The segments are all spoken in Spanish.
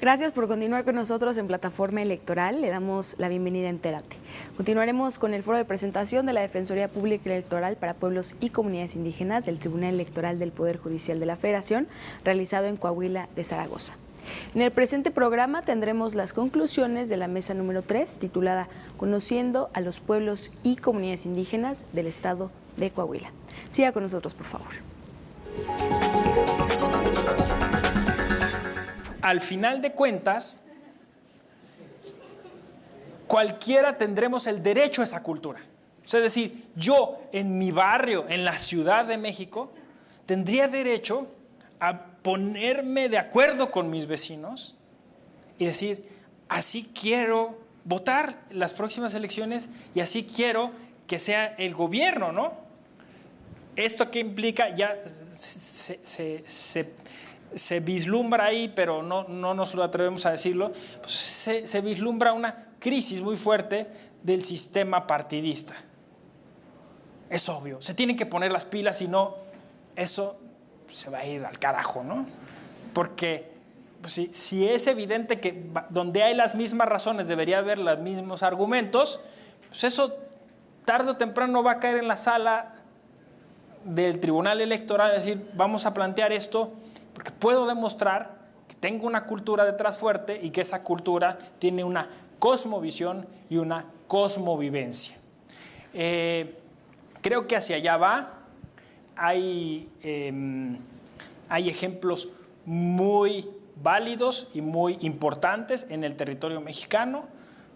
Gracias por continuar con nosotros en Plataforma Electoral. Le damos la bienvenida a Entérate. Continuaremos con el foro de presentación de la Defensoría Pública Electoral para Pueblos y Comunidades Indígenas del Tribunal Electoral del Poder Judicial de la Federación, realizado en Coahuila de Zaragoza. En el presente programa tendremos las conclusiones de la mesa número 3, titulada Conociendo a los pueblos y comunidades indígenas del estado de Coahuila. Siga con nosotros, por favor. Al final de cuentas, cualquiera tendremos el derecho a esa cultura. Es decir, yo en mi barrio, en la Ciudad de México, tendría derecho a ponerme de acuerdo con mis vecinos y decir, así quiero votar en las próximas elecciones y así quiero que sea el gobierno, ¿no? Esto que implica, ya se vislumbra ahí, pero no nos lo atrevemos a decirlo, pues se vislumbra una crisis muy fuerte del sistema partidista. Es obvio, se tienen que poner las pilas, si no, eso se va a ir al carajo, ¿no? Porque pues, si es evidente que donde hay las mismas razones debería haber los mismos argumentos, pues eso tarde o temprano va a caer en la sala del Tribunal Electoral, es decir, vamos a plantear esto porque puedo demostrar que tengo una cultura detrás fuerte y que esa cultura tiene una cosmovisión y una cosmovivencia. Creo que hacia allá va. Hay ejemplos muy válidos y muy importantes en el territorio mexicano.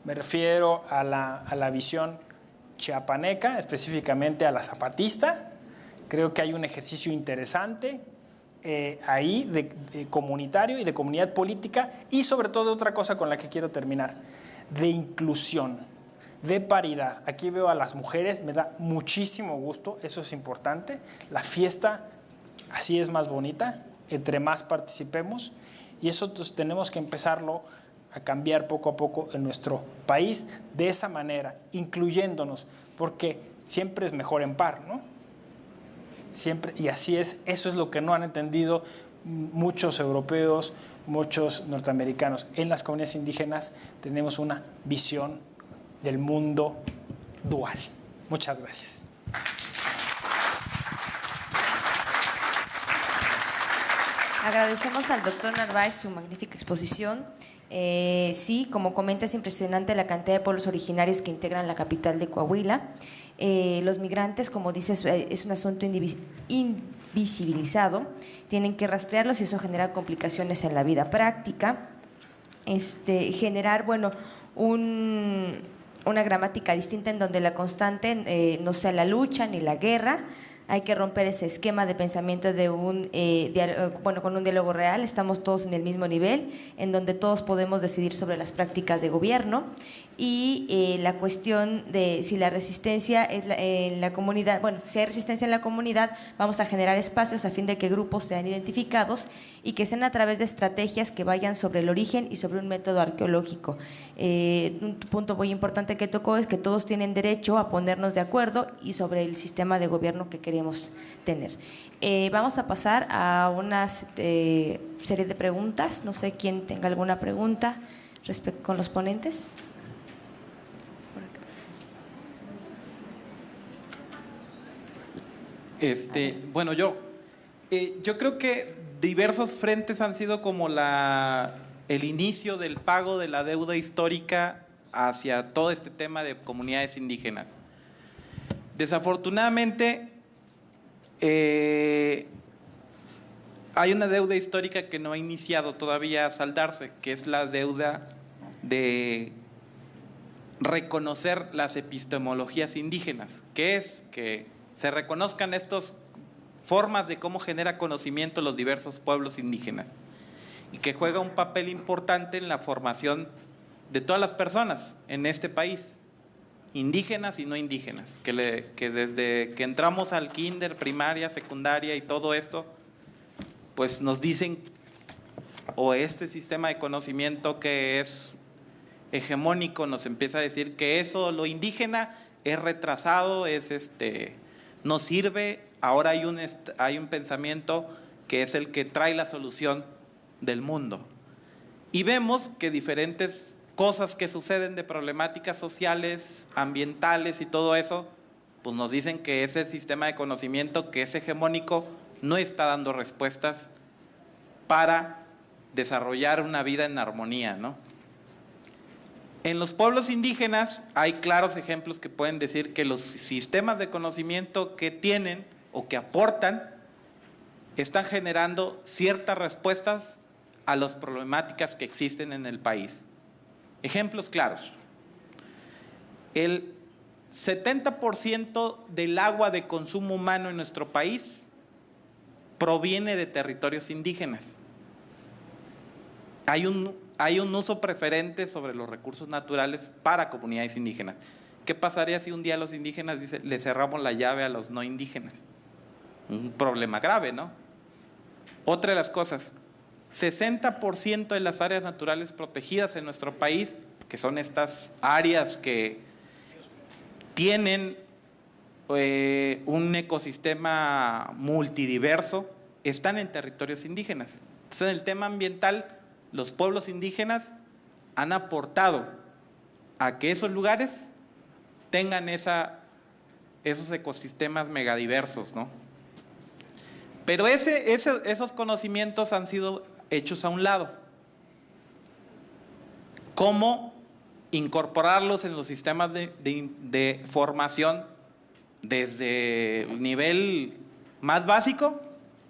Me refiero a la visión chiapaneca, específicamente a la zapatista. Creo que hay un ejercicio interesante ahí de comunitario y de comunidad política y sobre todo otra cosa con la que quiero terminar, de inclusión, de paridad. Aquí veo a las mujeres, me da muchísimo gusto, eso es importante. La fiesta así es más bonita, entre más participemos, y eso tenemos que empezarlo a cambiar poco a poco en nuestro país de esa manera, incluyéndonos, porque siempre es mejor en par, ¿no? Siempre, y así es, eso es lo que no han entendido muchos europeos, muchos norteamericanos. En las comunidades indígenas tenemos una visión del mundo dual. Muchas gracias. Agradecemos al doctor Narváez su magnífica exposición. Sí, como comenta, es impresionante la cantidad de pueblos originarios que integran la capital de Coahuila. Los migrantes, como dices, es un asunto invisibilizado, tienen que rastrearlos y eso genera complicaciones en la vida práctica. Generar, bueno, una gramática distinta en donde la constante no sea la lucha ni la guerra. Hay que romper ese esquema de pensamiento de con un diálogo real. Estamos todos en el mismo nivel, en donde todos podemos decidir sobre las prácticas de gobierno. Y la cuestión de si la resistencia es en la comunidad, bueno, si hay resistencia en la comunidad, vamos a generar espacios a fin de que grupos sean identificados y que sean a través de estrategias que vayan sobre el origen y sobre un método arqueológico. Un punto muy importante que tocó es que todos tienen derecho a ponernos de acuerdo y sobre el sistema de gobierno que queremos tener. Vamos a pasar a una serie de preguntas. No sé quién tenga alguna pregunta con los ponentes. Bueno, yo creo que diversos frentes han sido como el inicio del pago de la deuda histórica hacia todo este tema de comunidades indígenas. Desafortunadamente, hay una deuda histórica que no ha iniciado todavía a saldarse, que es la deuda de reconocer las epistemologías indígenas, que es que se reconozcan estas formas de cómo genera conocimiento los diversos pueblos indígenas y que juega un papel importante en la formación de todas las personas en este país, indígenas y no indígenas, que desde que entramos al kinder, primaria, secundaria y todo esto, pues nos dicen, o este sistema de conocimiento que es hegemónico nos empieza a decir que eso, lo indígena, es retrasado, no sirve. Ahora hay un pensamiento que es el que trae la solución del mundo. Y vemos que diferentes cosas que suceden de problemáticas sociales, ambientales y todo eso, pues nos dicen que ese sistema de conocimiento que es hegemónico no está dando respuestas para desarrollar una vida en armonía, ¿no? En los pueblos indígenas hay claros ejemplos que pueden decir que los sistemas de conocimiento que tienen o que aportan están generando ciertas respuestas a las problemáticas que existen en el país. Ejemplos claros. El 70% del agua de consumo humano en nuestro país proviene de territorios indígenas. Hay un uso preferente sobre los recursos naturales para comunidades indígenas. ¿Qué pasaría si un día los indígenas le cerramos la llave a los no indígenas? Un problema grave, ¿no? Otra de las cosas, 60% de las áreas naturales protegidas en nuestro país, que son estas áreas que tienen un ecosistema multidiverso, están en territorios indígenas. Entonces, en el tema ambiental, los pueblos indígenas han aportado a que esos lugares tengan esos ecosistemas megadiversos, ¿no? Pero esos conocimientos han sido hechos a un lado. ¿Cómo incorporarlos en los sistemas de formación desde el nivel más básico?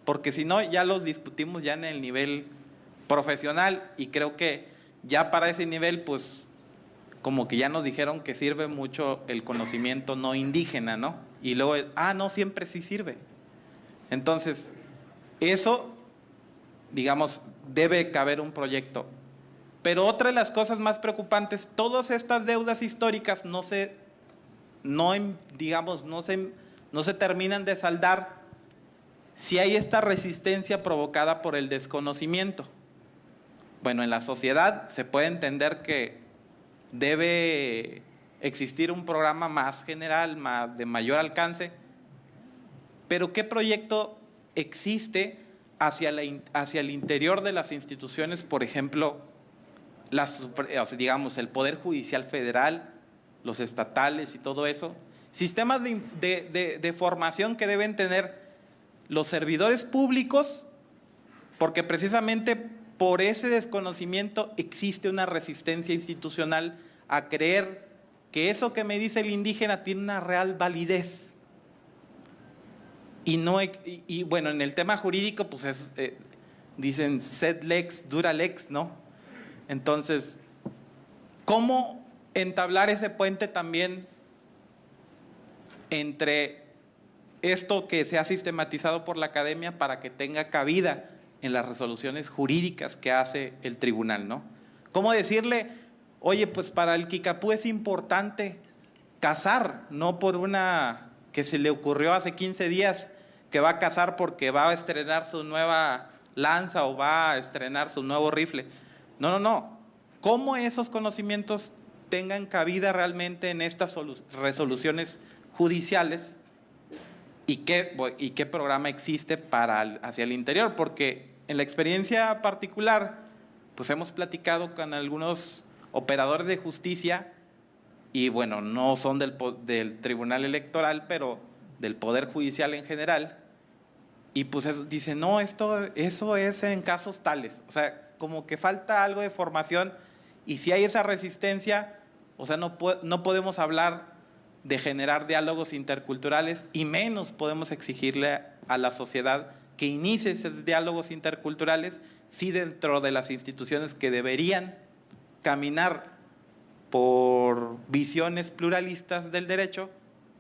Porque si no, ya los discutimos ya en el nivel profesional, y creo que ya para ese nivel, pues, como que ya nos dijeron que sirve mucho el conocimiento no indígena, ¿no? Y luego, no, siempre sí sirve. Entonces, eso, digamos, debe caber un proyecto. Pero otra de las cosas más preocupantes, todas estas deudas históricas no se terminan de saldar si hay esta resistencia provocada por el desconocimiento. Bueno, en la sociedad se puede entender que debe existir un programa más general, de mayor alcance, pero ¿qué proyecto existe hacia el interior de las instituciones? Por ejemplo, digamos, el Poder Judicial Federal, los estatales y todo eso. Sistemas de formación que deben tener los servidores públicos, porque precisamente por ese desconocimiento existe una resistencia institucional a creer que eso que me dice el indígena tiene una real validez. Y bueno, en el tema jurídico, pues dicen sed lex, dura lex, ¿no? Entonces, ¿cómo entablar ese puente también entre esto que se ha sistematizado por la academia para que tenga cabida en las resoluciones jurídicas que hace el tribunal, ¿no? ¿Cómo decirle, oye, pues para el Kikapú es importante casar, no por una que se le ocurrió hace 15 días que va a casar porque va a estrenar su nueva lanza o va a estrenar su nuevo rifle? No. ¿Cómo esos conocimientos tengan cabida realmente en estas resoluciones judiciales? ¿Y qué programa existe hacia el interior? Porque en la experiencia particular, pues hemos platicado con algunos operadores de justicia, y bueno, no son del Tribunal Electoral, pero del Poder Judicial en general, y pues dicen, no, eso es en casos tales. O sea, como que falta algo de formación, y si hay esa resistencia, o sea, no podemos hablar de generar diálogos interculturales, y menos podemos exigirle a la sociedad que inicie esos diálogos interculturales si dentro de las instituciones que deberían caminar por visiones pluralistas del derecho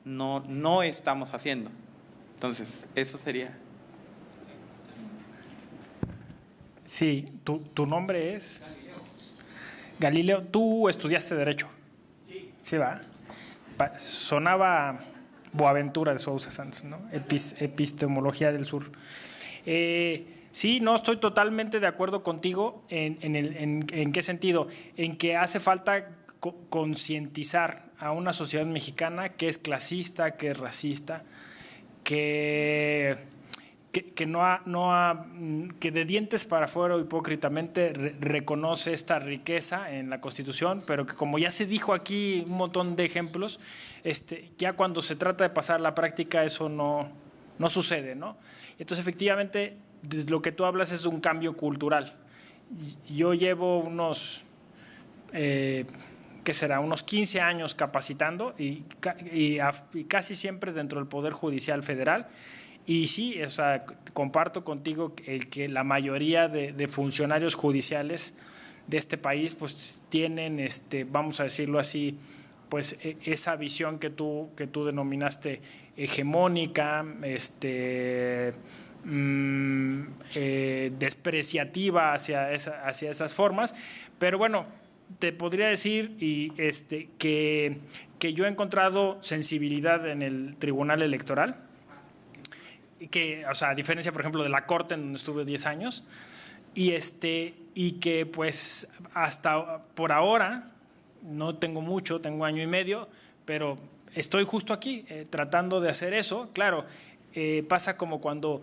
no estamos haciendo. Entonces, eso sería. Sí, tu nombre es Galileo. ¿Tú estudiaste Derecho? Sí, va. Sonaba Boaventura de Sousa Santos, ¿no? Epistemología del Sur. Sí, no, estoy totalmente de acuerdo contigo en qué sentido, en que hace falta concientizar a una sociedad mexicana que es clasista, que es racista, que que de dientes para afuera hipócritamente reconoce esta riqueza en la Constitución, pero que como ya se dijo aquí un montón de ejemplos, ya cuando se trata de pasar a la práctica eso no sucede, ¿no? Entonces efectivamente lo que tú hablas es un cambio cultural. Yo llevo unos, ¿qué será? Unos 15 años capacitando y casi siempre dentro del Poder Judicial Federal. Y sí, o sea, comparto contigo que la mayoría de funcionarios judiciales de este país pues tienen, vamos a decirlo así, pues esa visión que tú denominaste hegemónica, despreciativa hacia esas formas. Pero bueno, te podría decir que yo he encontrado sensibilidad en el Tribunal Electoral, que, o sea, a diferencia, por ejemplo, de la Corte, en donde estuve 10 años, y que pues hasta por ahora, no tengo mucho, tengo año y medio, pero estoy justo aquí tratando de hacer eso. Claro, pasa como cuando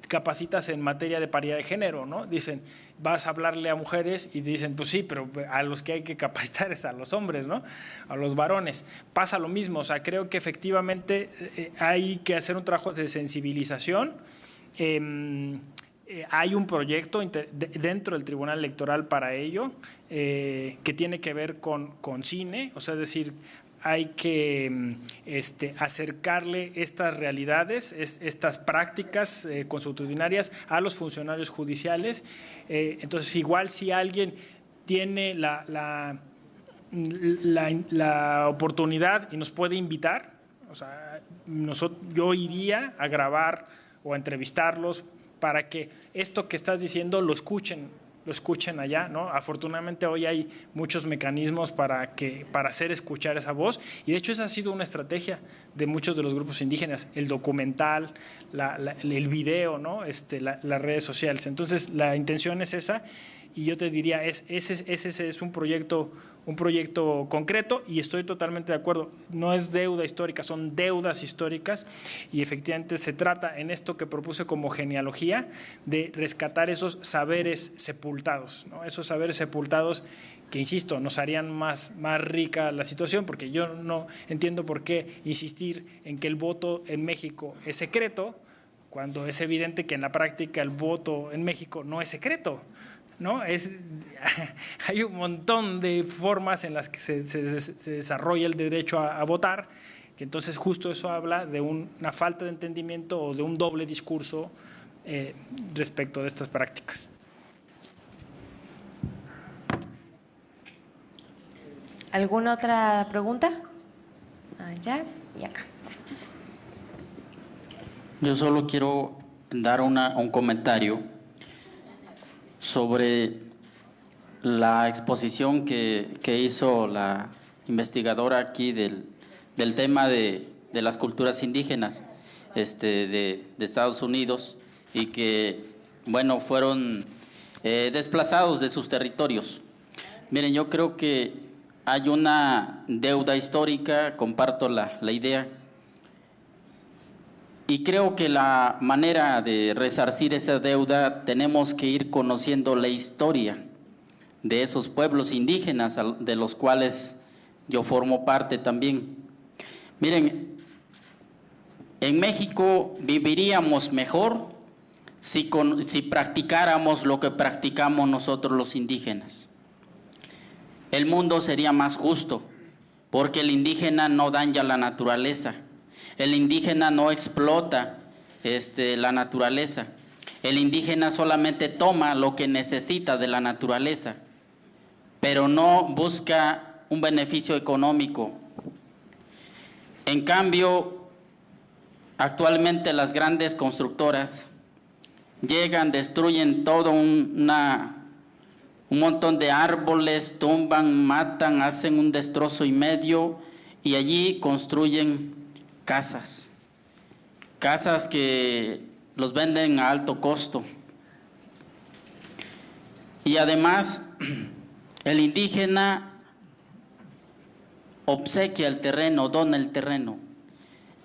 capacitas en materia de paridad de género, ¿no? Dicen, vas a hablarle a mujeres y dicen, pues sí, pero a los que hay que capacitar es a los hombres, ¿no? A los varones. Pasa lo mismo, o sea, creo que efectivamente hay que hacer un trabajo de sensibilización. Hay un proyecto dentro del Tribunal Electoral para ello, que tiene que ver con cine, o sea, es decir, hay que acercarle estas realidades, estas prácticas consuetudinarias a los funcionarios judiciales. Entonces, igual si alguien tiene la oportunidad y nos puede invitar, o sea, yo iría a grabar o a entrevistarlos para que esto que estás diciendo lo escuchen allá, ¿no? Afortunadamente hoy hay muchos mecanismos para hacer escuchar esa voz, y de hecho esa ha sido una estrategia de muchos de los grupos indígenas, el documental, el video, ¿no? Las redes sociales. Entonces la intención es esa, y yo te diría, ese es un proyecto concreto, y estoy totalmente de acuerdo. No es deuda histórica, son deudas históricas, y efectivamente se trata en esto que propuse como genealogía de rescatar esos saberes sepultados, ¿no? Esos saberes sepultados que, insisto, nos harían más rica la situación, porque yo no entiendo por qué insistir en que el voto en México es secreto, cuando es evidente que en la práctica el voto en México no es secreto, ¿no? Hay un montón de formas en las que se desarrolla el derecho a votar, que entonces justo eso habla de una falta de entendimiento o de un doble discurso respecto de estas prácticas. ¿Alguna otra pregunta? Allá y acá. Yo solo quiero dar un comentario sobre la exposición que hizo la investigadora aquí del tema de las culturas indígenas de Estados Unidos, y que, bueno, fueron desplazados de sus territorios. Miren, yo creo que hay una deuda histórica, comparto la idea, y creo que la manera de resarcir esa deuda, tenemos que ir conociendo la historia de esos pueblos indígenas de los cuales yo formo parte también. Miren, en México viviríamos mejor si practicáramos lo que practicamos nosotros los indígenas. El mundo sería más justo, porque el indígena no daña la naturaleza. El indígena no explota la naturaleza. El indígena solamente toma lo que necesita de la naturaleza, pero no busca un beneficio económico. En cambio, actualmente las grandes constructoras llegan, destruyen todo un montón de árboles, tumban, matan, hacen un destrozo y medio, y allí construyen casas que los venden a alto costo. Y además, el indígena obsequia el terreno, dona el terreno.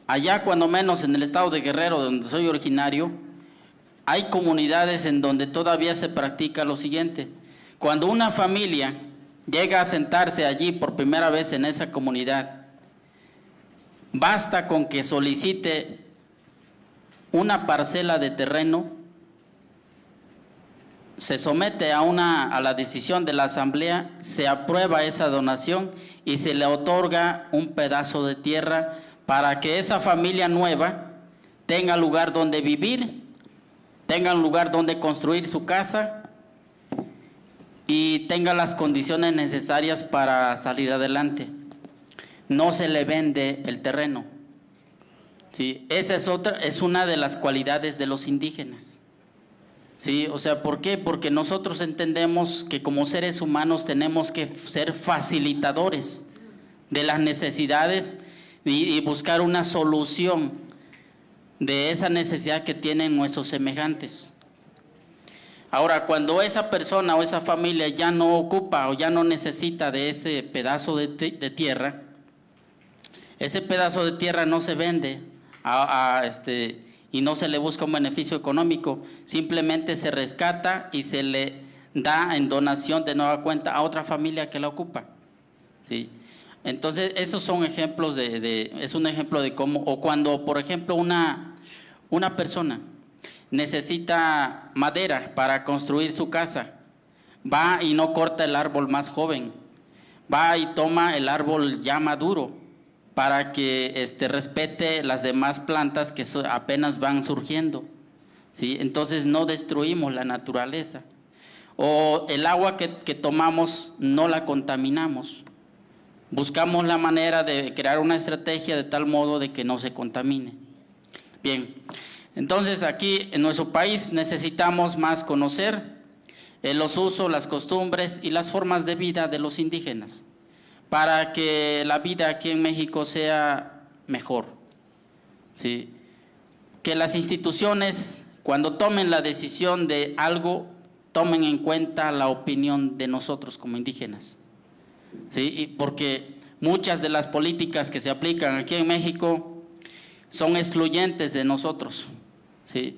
Allá, cuando menos en el estado de Guerrero, donde soy originario, hay comunidades en donde todavía se practica lo siguiente. Cuando una familia llega a sentarse allí por primera vez en esa comunidad, basta con que solicite una parcela de terreno, se somete a la decisión de la asamblea, se aprueba esa donación y se le otorga un pedazo de tierra para que esa familia nueva tenga lugar donde vivir, tenga un lugar donde construir su casa y tenga las condiciones necesarias para salir adelante. No se le vende el terreno. ¿Sí? Esa es una de las cualidades de los indígenas. ¿Sí? O sea, ¿por qué? Porque nosotros entendemos que como seres humanos tenemos que ser facilitadores de las necesidades y buscar una solución de esa necesidad que tienen nuestros semejantes. Ahora, cuando esa persona o esa familia ya no ocupa o ya no necesita de ese pedazo de tierra, ese pedazo de tierra no se vende y no se le busca un beneficio económico, simplemente se rescata y se le da en donación de nueva cuenta a otra familia que la ocupa. ¿Sí? Entonces, esos son ejemplos es un ejemplo de cómo, o cuando, por ejemplo, una persona necesita madera para construir su casa, va y no corta el árbol más joven, va y toma el árbol ya maduro para que respete las demás plantas que apenas van surgiendo. ¿Sí? Entonces no destruimos la naturaleza. O el agua que tomamos no la contaminamos. Buscamos la manera de crear una estrategia de tal modo de que no se contamine. Bien, entonces aquí en nuestro país necesitamos más conocer los usos, las costumbres y las formas de vida de los indígenas para que la vida aquí en México sea mejor. ¿Sí? Que las instituciones, cuando tomen la decisión de algo, tomen en cuenta la opinión de nosotros como indígenas. ¿Sí? Y porque muchas de las políticas que se aplican aquí en México son excluyentes de nosotros. ¿Sí?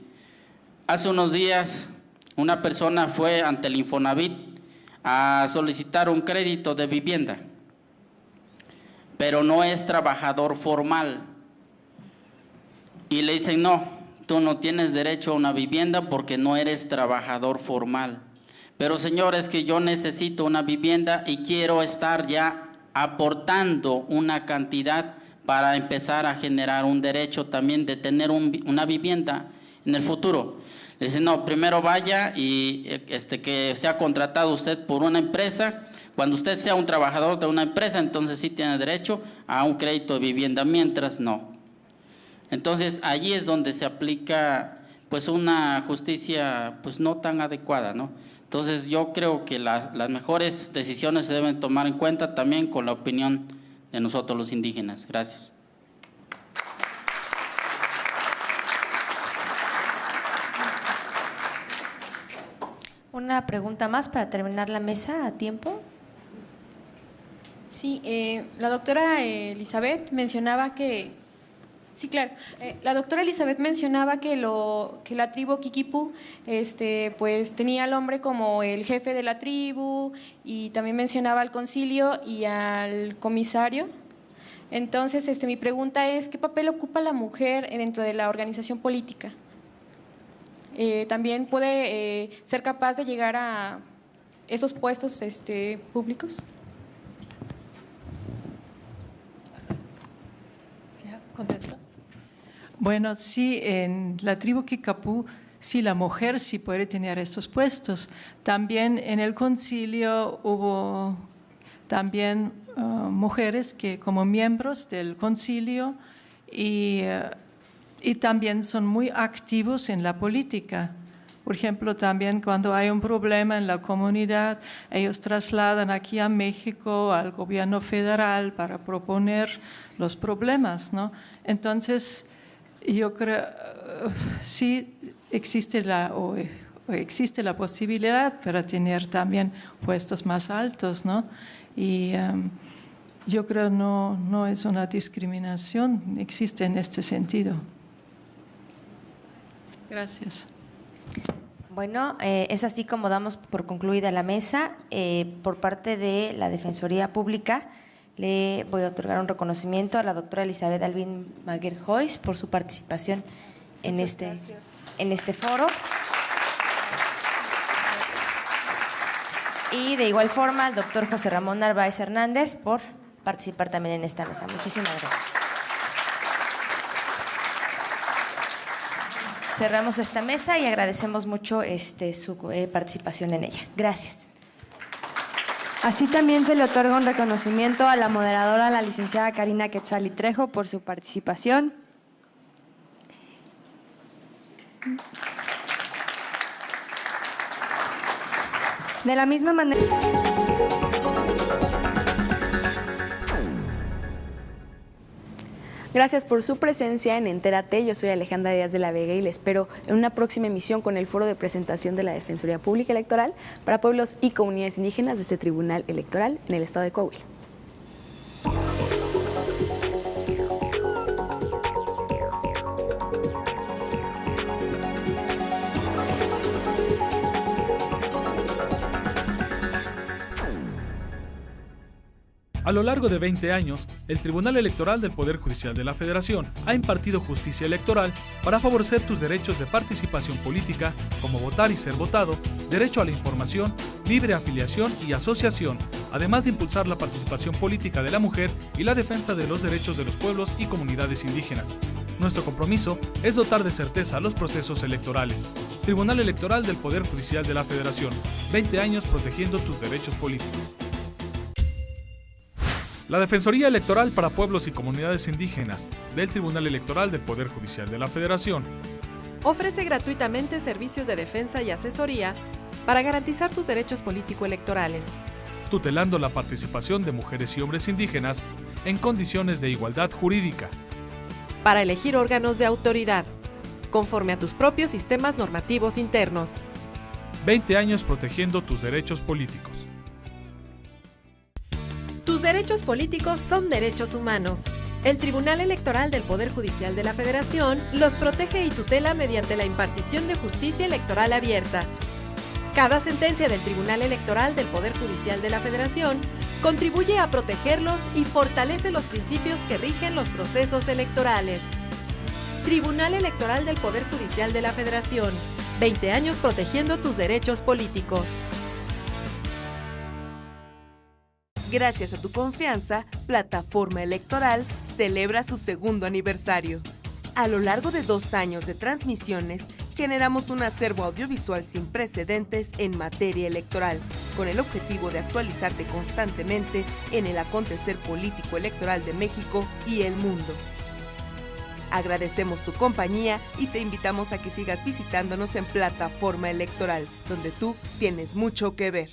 Hace unos días una persona fue ante el Infonavit a solicitar un crédito de vivienda, pero no es trabajador formal. Y le dicen, no, tú no tienes derecho a una vivienda porque no eres trabajador formal. Pero señor, es que yo necesito una vivienda y quiero estar ya aportando una cantidad para empezar a generar un derecho también de tener una vivienda en el futuro. Le dicen, no, primero vaya y que sea contratado usted por una empresa. Cuando usted sea un trabajador de una empresa, entonces sí tiene derecho a un crédito de vivienda, mientras no. Entonces allí es donde se aplica pues una justicia pues no tan adecuada, ¿no? Entonces yo creo que las mejores decisiones se deben tomar en cuenta también con la opinión de nosotros los indígenas. Gracias. Una pregunta más para terminar la mesa a tiempo. Sí, la doctora Elizabeth mencionaba que… Sí, claro. La doctora Elizabeth mencionaba que la tribu Kikipú pues tenía al hombre como el jefe de la tribu y también mencionaba al concilio y al comisario. Entonces, mi pregunta es, ¿qué papel ocupa la mujer dentro de la organización política? ¿También puede ser capaz de llegar a esos puestos públicos? ¿Contesto? Bueno, sí, en la tribu Kikapú, sí, la mujer sí puede tener estos puestos. También en el concilio hubo también mujeres que como miembros del concilio y también son muy activos en la política. Por ejemplo, también cuando hay un problema en la comunidad, ellos trasladan aquí a México al gobierno federal para proponer los problemas, ¿no? Entonces, yo creo sí existe la posibilidad para tener también puestos más altos, ¿no? Y yo creo no es una discriminación, existe en este sentido. Gracias. Bueno, es así como damos por concluida la mesa. Por parte de la Defensoría Pública, le voy a otorgar un reconocimiento a la doctora Elizabeth Alvin Maguer-Joyce por su participación en este foro. Y de igual forma al doctor José Ramón Narváez Hernández por participar también en esta mesa. Muchísimas gracias. Cerramos esta mesa y agradecemos mucho su participación en ella. Gracias. Así también se le otorga un reconocimiento a la moderadora, la licenciada Karina Quetzali Trejo, por su participación. De la misma manera... Gracias por su presencia en Entérate. Yo soy Alejandra Díaz de la Vega y le espero en una próxima emisión con el foro de presentación de la Defensoría Pública Electoral para pueblos y comunidades indígenas de este Tribunal Electoral en el estado de Coahuila. A lo largo de 20 años, el Tribunal Electoral del Poder Judicial de la Federación ha impartido justicia electoral para favorecer tus derechos de participación política, como votar y ser votado, derecho a la información, libre afiliación y asociación, además de impulsar la participación política de la mujer y la defensa de los derechos de los pueblos y comunidades indígenas. Nuestro compromiso es dotar de certeza los procesos electorales. Tribunal Electoral del Poder Judicial de la Federación, 20 años protegiendo tus derechos políticos. La Defensoría Electoral para Pueblos y Comunidades Indígenas del Tribunal Electoral del Poder Judicial de la Federación ofrece gratuitamente servicios de defensa y asesoría para garantizar tus derechos político-electorales, tutelando la participación de mujeres y hombres indígenas en condiciones de igualdad jurídica, para elegir órganos de autoridad, conforme a tus propios sistemas normativos internos. 20 años protegiendo tus derechos políticos. Tus derechos políticos son derechos humanos. El Tribunal Electoral del Poder Judicial de la Federación los protege y tutela mediante la impartición de justicia electoral abierta. Cada sentencia del Tribunal Electoral del Poder Judicial de la Federación contribuye a protegerlos y fortalece los principios que rigen los procesos electorales. Tribunal Electoral del Poder Judicial de la Federación, 20 años protegiendo tus derechos políticos. Gracias a tu confianza, Plataforma Electoral celebra su segundo aniversario. A lo largo de 2 años de transmisiones, generamos un acervo audiovisual sin precedentes en materia electoral, con el objetivo de actualizarte constantemente en el acontecer político electoral de México y el mundo. Agradecemos tu compañía y te invitamos a que sigas visitándonos en Plataforma Electoral, donde tú tienes mucho que ver.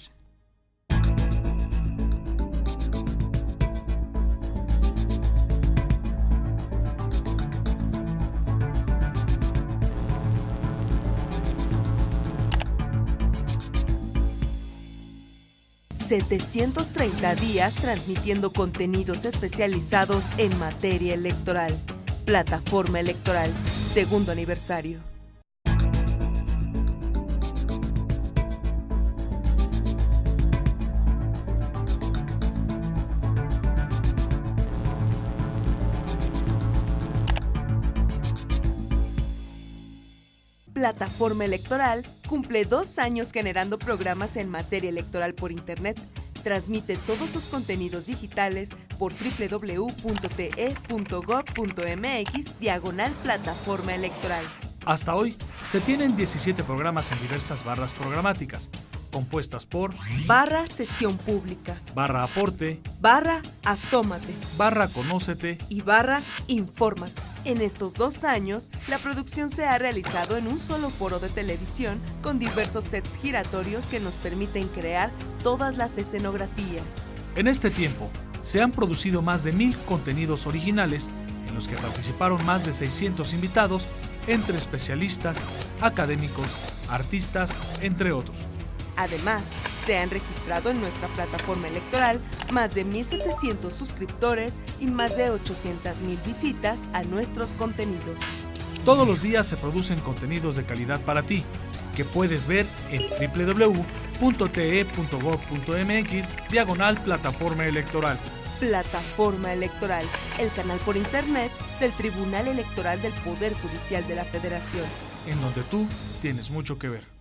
...730 días transmitiendo contenidos especializados en materia electoral. Plataforma Electoral, segundo aniversario. Plataforma Electoral cumple 2 años generando programas en materia electoral por Internet. Transmite todos sus contenidos digitales por www.te.gov.mx/plataforma electoral. Hasta hoy se tienen 17 programas en diversas barras programáticas, compuestas por /Sesión Pública, /Aporte, /Asómate, /Conócete y /Infórmate. En estos 2 años, la producción se ha realizado en un solo foro de televisión con diversos sets giratorios que nos permiten crear todas las escenografías. En este tiempo, se han producido más de 1000 contenidos originales en los que participaron más de 600 invitados, entre especialistas, académicos, artistas, entre otros. Además, se han registrado en nuestra plataforma electoral más de 1,700 suscriptores y más de 800,000 visitas a nuestros contenidos. Todos los días se producen contenidos de calidad para ti, que puedes ver en www.te.gov.mx/plataforma electoral. Plataforma Electoral, el canal por internet del Tribunal Electoral del Poder Judicial de la Federación. En donde tú tienes mucho que ver.